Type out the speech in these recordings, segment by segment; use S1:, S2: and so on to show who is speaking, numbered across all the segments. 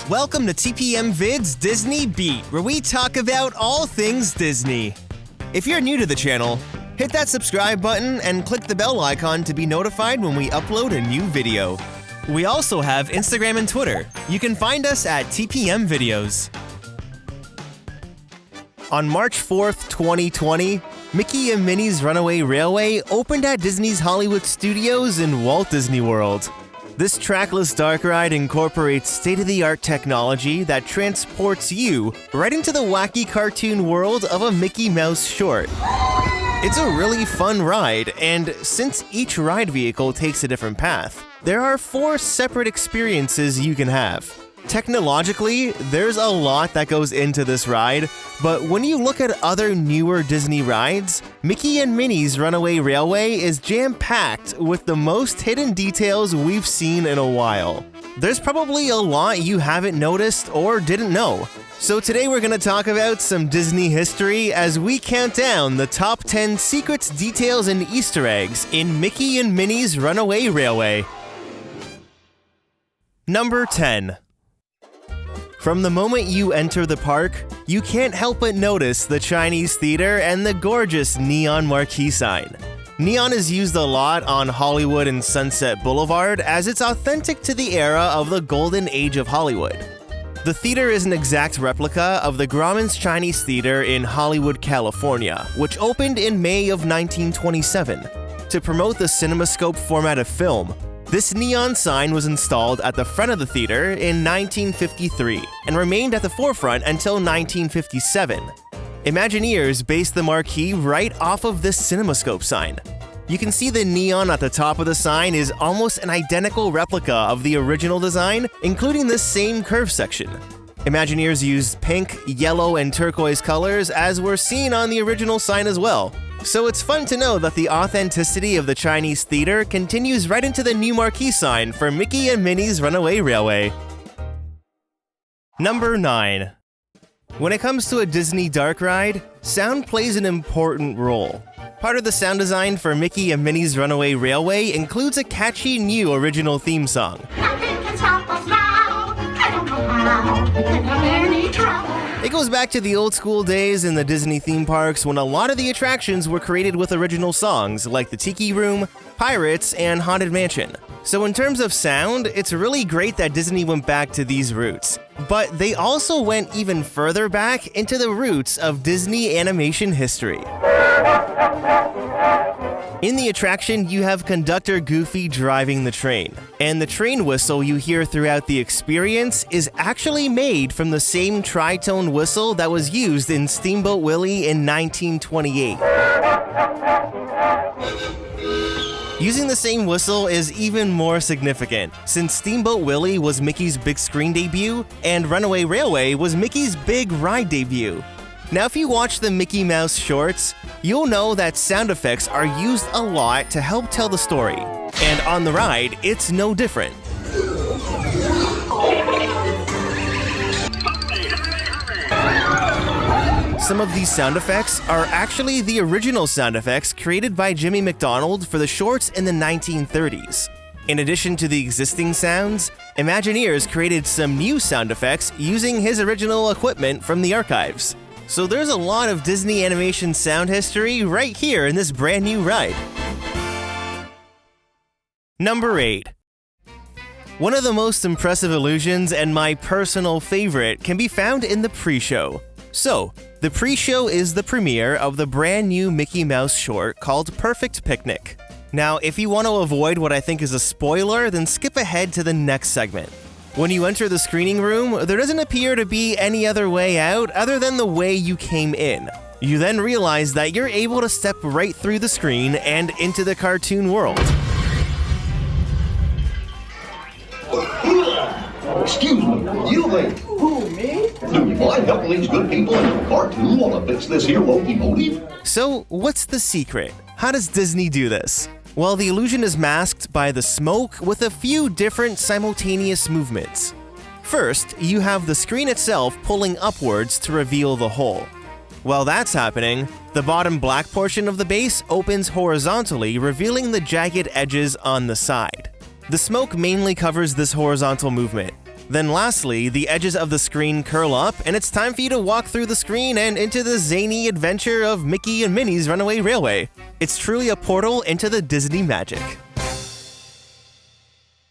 S1: Welcome to TPM Vid's Disney Beat, where we talk about all things Disney. If you're new to the channel, hit that subscribe button and click the bell icon to be notified when we upload a new video. We also have Instagram and Twitter. You can find us at TPM Videos. On March 4th, 2020, Mickey and Minnie's Runaway Railway opened at Disney's Hollywood Studios in Walt Disney World. This trackless dark ride incorporates state-of-the-art technology that transports you right into the wacky cartoon world of a Mickey Mouse short. It's a really fun ride, and since each ride vehicle takes a different path, there are 4 separate experiences you can have. Technologically, there's a lot that goes into this ride, but when you look at other newer Disney rides, Mickey and Minnie's Runaway Railway is jam-packed with the most hidden details we've seen in a while. There's probably a lot you haven't noticed or didn't know. So today we're going to talk about some Disney history as we count down the top 10 secrets, details, and Easter eggs in Mickey and Minnie's Runaway Railway. Number 10. From the moment you enter the park, you can't help but notice the Chinese theater and the gorgeous neon marquee sign. Neon is used a lot on Hollywood and Sunset Boulevard as it's authentic to the era of the golden age of Hollywood. The theater is an exact replica of the Grauman's Chinese Theater in Hollywood, California, which opened in May of 1927. To promote the CinemaScope format of film, this neon sign was installed at the front of the theater in 1953 and remained at the forefront until 1957. Imagineers based the marquee right off of this CinemaScope sign. You can see the neon at the top of the sign is almost an identical replica of the original design, including this same curve section. Imagineers used pink, yellow, and turquoise colors as were seen on the original sign as well. So it's fun to know that the authenticity of the Chinese theater continues right into the new marquee sign for Mickey and Minnie's Runaway Railway. Number 9. When it comes to a Disney dark ride, sound plays an important role. Part of the sound design for Mickey and Minnie's Runaway Railway includes a catchy new original theme song.
S2: Nothing can stop us now. I don't know how. We could have any trouble.
S1: It goes back to the old school days in the Disney theme parks when a lot of the attractions were created with original songs like the Tiki Room, Pirates, and Haunted Mansion. So in terms of sound, it's really great that Disney went back to these roots. But they also went even further back into the roots of Disney animation history. In the attraction, you have conductor Goofy driving the train, and the train whistle you hear throughout the experience is actually made from the same tritone whistle that was used in Steamboat Willie in 1928. Using the same whistle is even more significant, since Steamboat Willie was Mickey's big screen debut, and Runaway Railway was Mickey's big ride debut. Now, if you watch the Mickey Mouse shorts, you'll know that sound effects are used a lot to help tell the story. And on the ride, it's no different. Some of these sound effects are actually the original sound effects created by Jimmy McDonald for the shorts in the 1930s. In addition to the existing sounds, Imagineers created some new sound effects using his original equipment from the archives. So there's a lot of Disney animation sound history right here in this brand new ride. Number 8. One of the most impressive illusions and my personal favorite can be found in the pre-show. So, the pre-show is the premiere of the brand new Mickey Mouse short called Perfect Picnic. Now, if you want to avoid what I think is a spoiler, then skip ahead to the next segment. When you enter the screening room, there doesn't appear to be any other way out other than the way you came in. You then realize that you're able to step right through the screen and into the cartoon world.
S3: Excuse me, you lady.
S2: Who, me?
S3: Do you mind helping these good people in the cartoon while I fix this here locomotive?
S1: So, what's the secret? How does Disney do this? Well, the illusion is masked by the smoke with a few different simultaneous movements. First, you have the screen itself pulling upwards to reveal the hole. While that's happening, the bottom black portion of the base opens horizontally, revealing the jagged edges on the side. The smoke mainly covers this horizontal movement. Then lastly, the edges of the screen curl up, and it's time for you to walk through the screen and into the zany adventure of Mickey and Minnie's Runaway Railway. It's truly a portal into the Disney magic.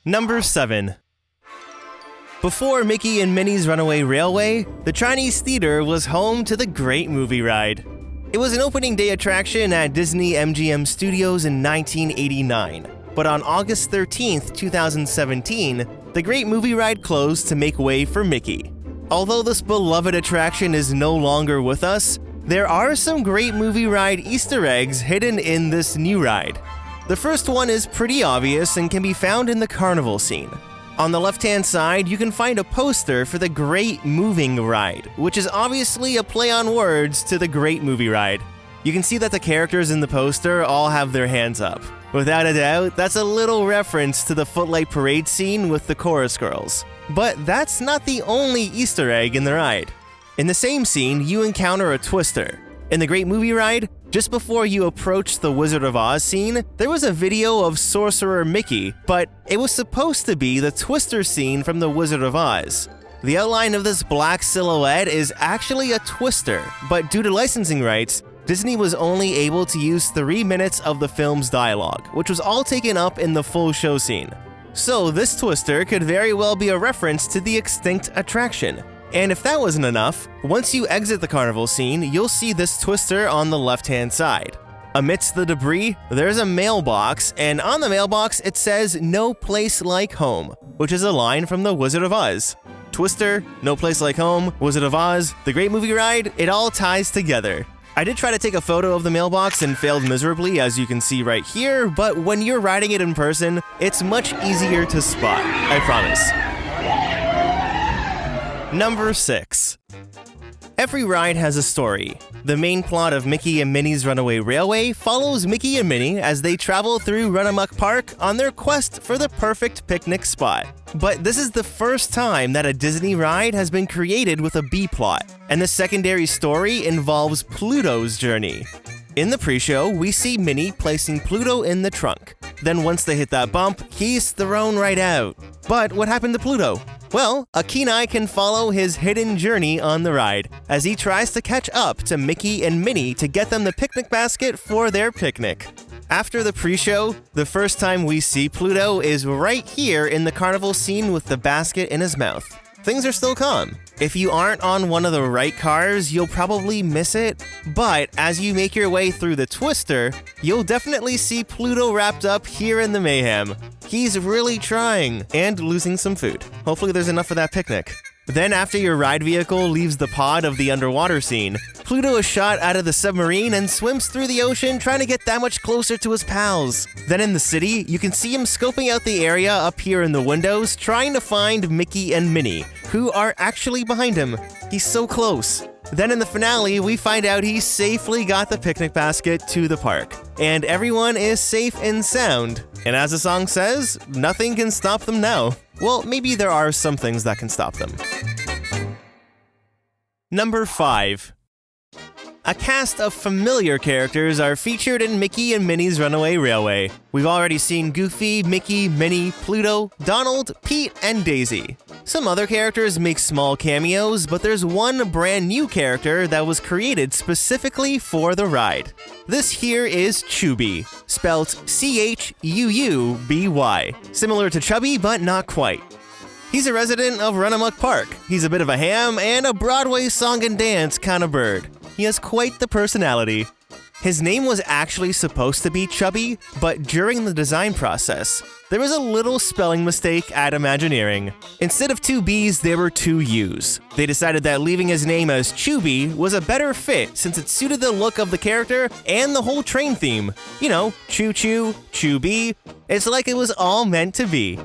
S1: Number 7. Before Mickey and Minnie's Runaway Railway, the Chinese Theater was home to the Great Movie Ride. It was an opening day attraction at Disney MGM Studios in 1989, but on August 13, 2017, the Great Movie Ride closed to make way for Mickey. Although this beloved attraction is no longer with us, there are some Great Movie Ride Easter eggs hidden in this new ride. The first one is pretty obvious and can be found in the carnival scene. On the left-hand side, you can find a poster for the Great Moving Ride, which is obviously a play on words to the Great Movie Ride. You can see that the characters in the poster all have their hands up. Without a doubt, that's a little reference to the Footlight Parade scene with the chorus girls. But that's not the only Easter egg in the ride. In the same scene, you encounter a twister. In the Great Movie Ride, just before you approach the Wizard of Oz scene, there was a video of Sorcerer Mickey, but it was supposed to be the twister scene from the Wizard of Oz. The outline of this black silhouette is actually a twister, but due to licensing rights, Disney was only able to use 3 minutes of the film's dialogue, which was all taken up in the full show scene. So this twister could very well be a reference to the extinct attraction. And if that wasn't enough, once you exit the carnival scene, you'll see this twister on the left-hand side. Amidst the debris, there's a mailbox, and on the mailbox it says, "No place like home," which is a line from the Wizard of Oz. Twister, No Place Like Home, Wizard of Oz, the Great Movie Ride, it all ties together. I did try to take a photo of the mailbox and failed miserably, as you can see right here, but when you're riding it in person, it's much easier to spot, I promise. Number 6. Every ride has a story. The main plot of Mickey and Minnie's Runaway Railway follows Mickey and Minnie as they travel through Runaway Park on their quest for the perfect picnic spot. But this is the first time that a Disney ride has been created with a B-plot, and the secondary story involves Pluto's journey. In the pre-show, we see Minnie placing Pluto in the trunk. Then once they hit that bump, he's thrown right out. But what happened to Pluto? Well, a keen eye can follow his hidden journey on the ride, as he tries to catch up to Mickey and Minnie to get them the picnic basket for their picnic. After the pre-show, the first time we see Pluto is right here in the carnival scene with the basket in his mouth. Things are still calm. If you aren't on one of the right cars, you'll probably miss it, but as you make your way through the twister, you'll definitely see Pluto wrapped up here in the mayhem. He's really trying, and losing some food. Hopefully there's enough for that picnic. Then after your ride vehicle leaves the pod of the underwater scene, Pluto is shot out of the submarine and swims through the ocean trying to get that much closer to his pals. Then in the city, you can see him scoping out the area up here in the windows trying to find Mickey and Minnie, who are actually behind him. He's so close. Then in the finale, we find out he safely got the picnic basket to the park, and everyone is safe and sound. And as the song says, nothing can stop them now. Well, maybe there are some things that can stop them. Number 5. A cast of familiar characters are featured in Mickey and Minnie's Runaway Railway. We've already seen Goofy, Mickey, Minnie, Pluto, Donald, Pete, and Daisy. Some other characters make small cameos, but there's one brand new character that was created specifically for the ride. This here is Chubby, spelled Chuuby, similar to Chubby but not quite. He's a resident of Runaway Park. He's a bit of a ham and a Broadway song and dance kind of bird. He has quite the personality. His name was actually supposed to be Chubby, but during the design process, there was a little spelling mistake at Imagineering. Instead of 2 B's, there were 2 U's. They decided that leaving his name as Chubby was a better fit since it suited the look of the character and the whole train theme. You know, choo-choo, Chubby. It's like it was all meant to be.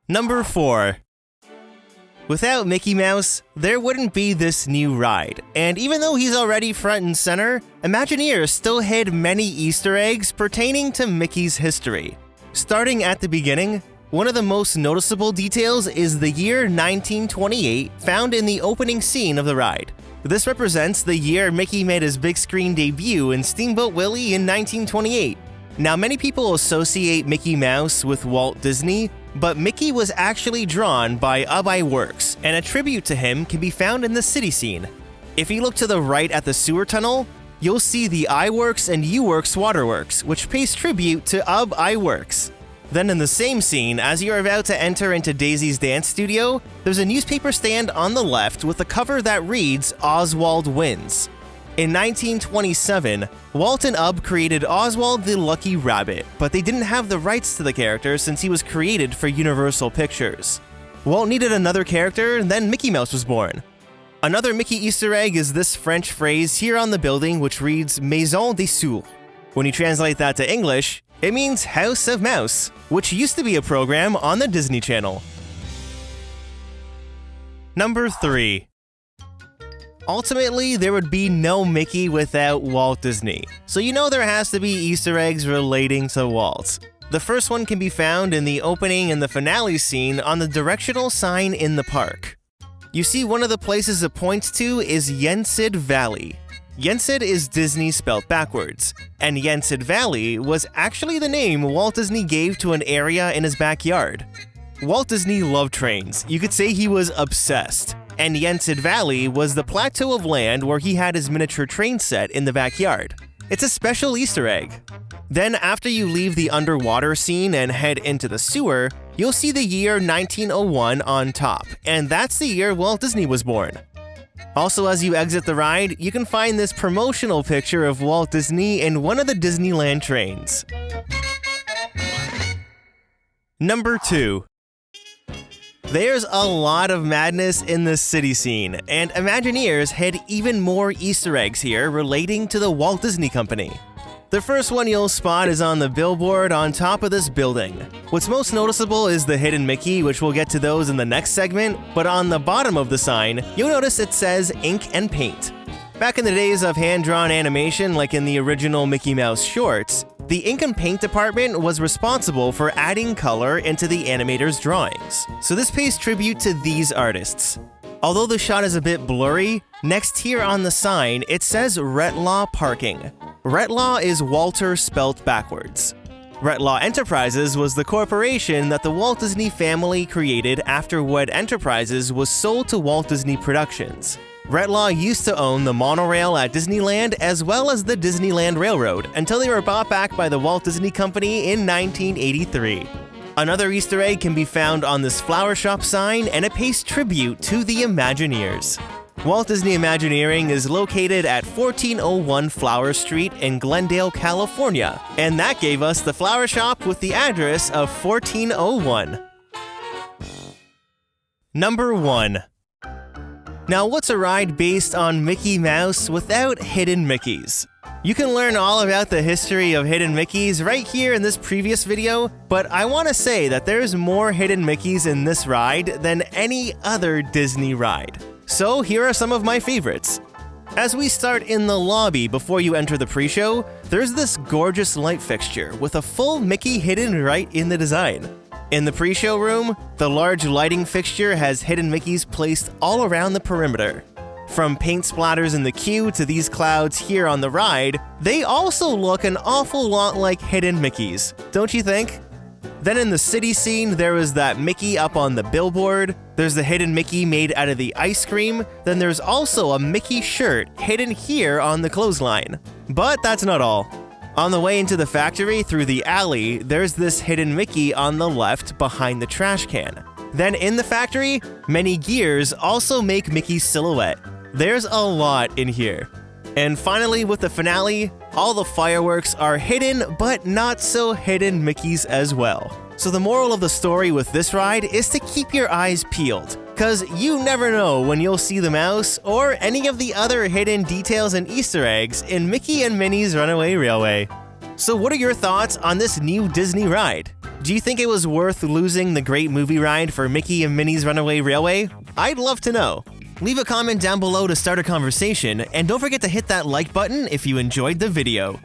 S1: Number 4. Without Mickey Mouse, there wouldn't be this new ride, and even though he's already front and center, Imagineers still hid many Easter eggs pertaining to Mickey's history. Starting at the beginning, one of the most noticeable details is the year 1928 found in the opening scene of the ride. This represents the year Mickey made his big screen debut in Steamboat Willie in 1928. Now, many people associate Mickey Mouse with Walt Disney, but Mickey was actually drawn by Works, and a tribute to him can be found in the city scene. If you look to the right at the sewer tunnel, you'll see the iWorks and UWorks waterworks, which pays tribute to iWorks. Then in the same scene, as you're about to enter into Daisy's dance studio, there's a newspaper stand on the left with a cover that reads Oswald Wins. In 1927, Walt and Ub created Oswald the Lucky Rabbit, but they didn't have the rights to the character since he was created for Universal Pictures. Walt needed another character, and then Mickey Mouse was born. Another Mickey Easter egg is this French phrase here on the building which reads Maison des Sourds. When you translate that to English, it means House of Mouse, which used to be a program on the Disney Channel. Number 3. Ultimately, there would be no Mickey without Walt Disney, so you know there has to be Easter eggs relating to Walt. The first one can be found in the opening and the finale scene on the directional sign in the park. You see one of the places it points to is Yensid Valley. Yensid is Disney spelled backwards, and Yensid Valley was actually the name Walt Disney gave to an area in his backyard. Walt Disney loved trains. You could say he was obsessed. And Yensid Valley was the plateau of land where he had his miniature train set in the backyard. It's a special Easter egg. Then after you leave the underwater scene and head into the sewer, you'll see the year 1901 on top, and that's the year Walt Disney was born. Also, as you exit the ride, you can find this promotional picture of Walt Disney in one of the Disneyland trains. Number 2. There's a lot of madness in the city scene, and Imagineers had even more Easter eggs here relating to the Walt Disney Company. The first one you'll spot is on the billboard on top of this building. What's most noticeable is the hidden Mickey, which we'll get to those in the next segment, but on the bottom of the sign, you'll notice it says ink and paint. Back in the days of hand-drawn animation like in the original Mickey Mouse shorts, the ink and paint department was responsible for adding color into the animators' drawings. So this pays tribute to these artists. Although the shot is a bit blurry, next here on the sign, it says Retlaw Parking. Retlaw is Walter spelt backwards. Retlaw Enterprises was the corporation that the Walt Disney family created after WED Enterprises was sold to Walt Disney Productions. Retlaw used to own the monorail at Disneyland as well as the Disneyland Railroad until they were bought back by the Walt Disney Company in 1983. Another Easter egg can be found on this flower shop sign, and it pays tribute to the Imagineers. Walt Disney Imagineering is located at 1401 Flower Street in Glendale, California, and that gave us the flower shop with the address of 1401. Number 1. Now, what's a ride based on Mickey Mouse without hidden Mickeys? You can learn all about the history of hidden Mickeys right here in this previous video, but I want to say that there's more hidden Mickeys in this ride than any other Disney ride. So here are some of my favorites. As we start in the lobby before you enter the pre-show, there's this gorgeous light fixture with a full Mickey hidden right in the design. In the pre-show room, the large lighting fixture has hidden Mickeys placed all around the perimeter. From paint splatters in the queue to these clouds here on the ride, they also look an awful lot like hidden Mickeys, don't you think? Then in the city scene, there is that Mickey up on the billboard, there's the hidden Mickey made out of the ice cream, then there's also a Mickey shirt hidden here on the clothesline. But that's not all. On the way into the factory through the alley, there's this hidden Mickey on the left behind the trash can. Then in the factory, many gears also make Mickey's silhouette. There's a lot in here. And finally, with the finale, all the fireworks are hidden, but not so hidden Mickeys as well. So the moral of the story with this ride is to keep your eyes peeled, cause you never know when you'll see the mouse or any of the other hidden details and Easter eggs in Mickey and Minnie's Runaway Railway. So what are your thoughts on this new Disney ride? Do you think it was worth losing the great movie ride for Mickey and Minnie's Runaway Railway? I'd love to know. Leave a comment down below to start a conversation, and don't forget to hit that like button if you enjoyed the video.